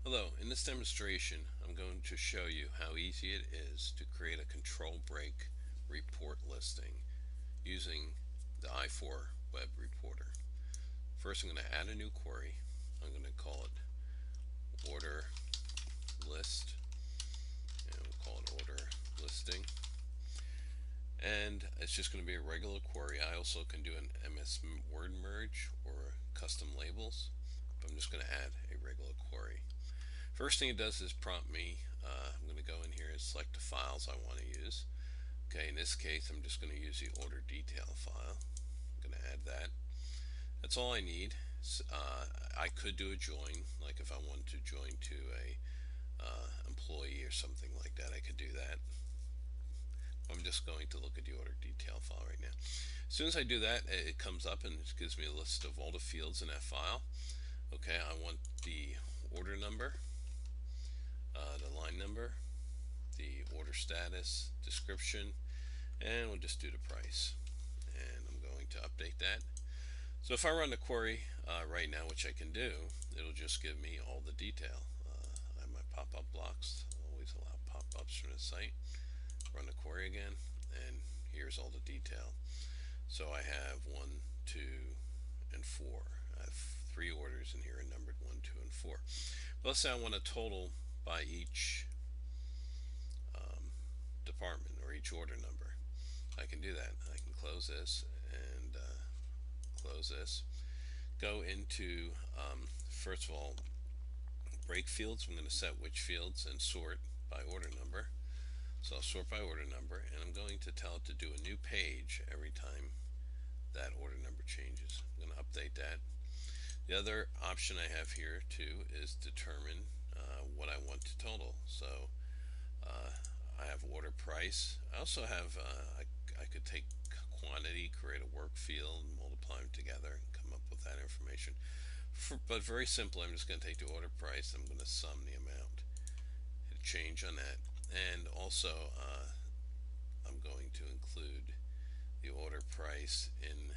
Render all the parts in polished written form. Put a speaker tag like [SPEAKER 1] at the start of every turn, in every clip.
[SPEAKER 1] Hello, in this demonstration I'm going to show you how easy it is to create a control break report listing using the i4 web reporter. First I'm going to add a new query. I'm going to call it order list, and we'll call it order listing, and it's just going to be a regular query. I also can do an MS Word merge or custom labels, but I'm just going to add a regular query. First thing it does is prompt me. I'm going to go in here and select the files I want to use. Okay, in this case I'm just going to use the order detail file. I'm going to add that. That's all I need. I could do a join, like if I wanted to join to a employee or something like that, I could do that. I'm just going to look at the order detail file right now. As soon as I do that, it comes up and it gives me a list of all the fields in that file. Okay, I want the order number, the line number, the order status, description, and we'll just do the price. And I'm going to update that. So if I run the query right now, which I can do, it'll just give me all the detail. I have my pop-up blocks. I always allow pop-ups from the site. Run the query again, and here's all the detail. So I have 1, 2, and 4. I have 3 orders in here, numbered 1, 2, and 4. But let's say I want a total by each department or each order number. I can do that. I can close this and close this. Go into, first of all, break fields. I'm going to set which fields and sort by order number. So I'll sort by order number, and I'm going to tell it to do a new page every time that order number changes. I'm going to update that. The other option I have here too is determine what I want to total. So I have order price. I also have, I could take quantity, create a work field, multiply them together, and come up with that information. But very simple, I'm just going to take the order price, I'm going to sum the amount, hit change on that, and also I'm going to include the order price in.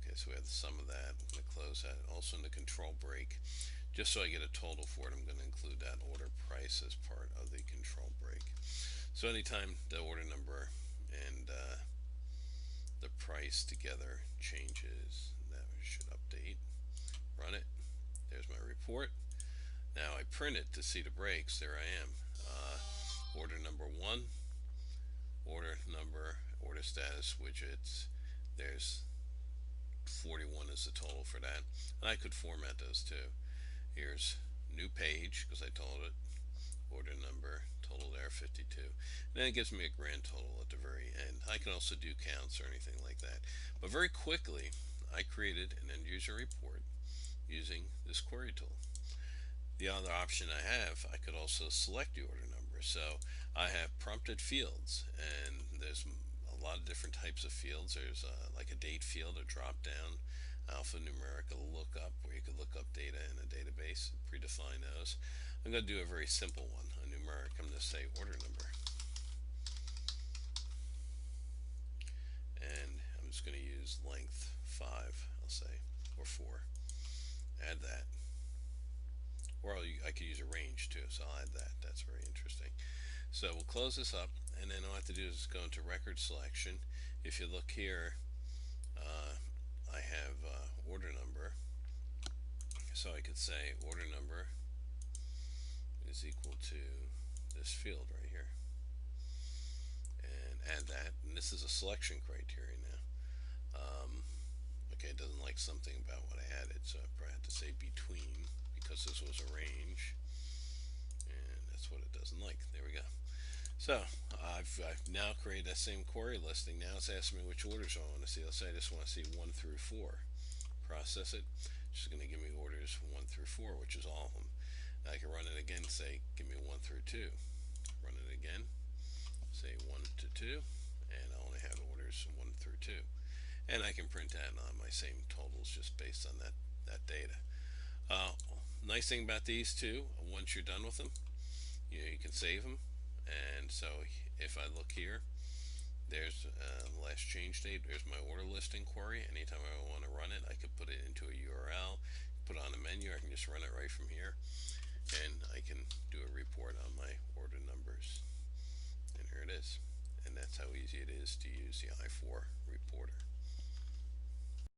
[SPEAKER 1] Okay, so we have the sum of that. I'm going to close that. Also in the control break, just so I get a total for it, I'm going to include that order price as part of the control break. So anytime the order number and the price together changes, that should update. Run it. There's my report. Now I print it to see the breaks. There I am. Order number 1, order number, order status widgets. There's 41 is the total for that. And I could format those too. Here's new page because I told it order number, total there 52. And then it gives me a grand total at the very end. I can also do counts or anything like that. But very quickly I created an end user report using this query tool. The other option I have, I could also select the order number. So I have prompted fields, and there's a lot of different types of fields. There's like a date field, a drop down, alphanumeric, a lookup where you could look up data in a database, predefine those. I'm going to do a very simple one, a numeric. I'm going to say order number, and I'm just going to use length 5, I'll say, or 4. Add that. Or I could use a range too, so I'll add that. That's very interesting. So we'll close this up, and then all I have to do is go into record selection. If you look here, I have order number, so I could say order number is equal to this field right here, and add that. And this is a selection criteria now. Okay, it doesn't like something about what I added, so I probably have to say between, because this was a range, and that's what it doesn't like. There we go. So I've now created that same query listing. Now it's asking me which orders I want to see. Let's say I just want to see 1 through 4. Process it. It's just going to give me orders 1 through 4, which is all of them. Now I can run it again. Say give me 1 through 2. Run it again. Say 1 to 2, and I only have orders 1 through 2. And I can print that on my same totals just based on that data. Nice thing about these two, once you're done with them, you can save them. And so if I look here, there's last change date. There's my order listing query. Anytime I want to run it, I could put it into a URL, put it on a menu. menu. I can just run it right from here, and I can do a report on my order numbers. And here it is. And that's how easy it is to use the i4 Reporter.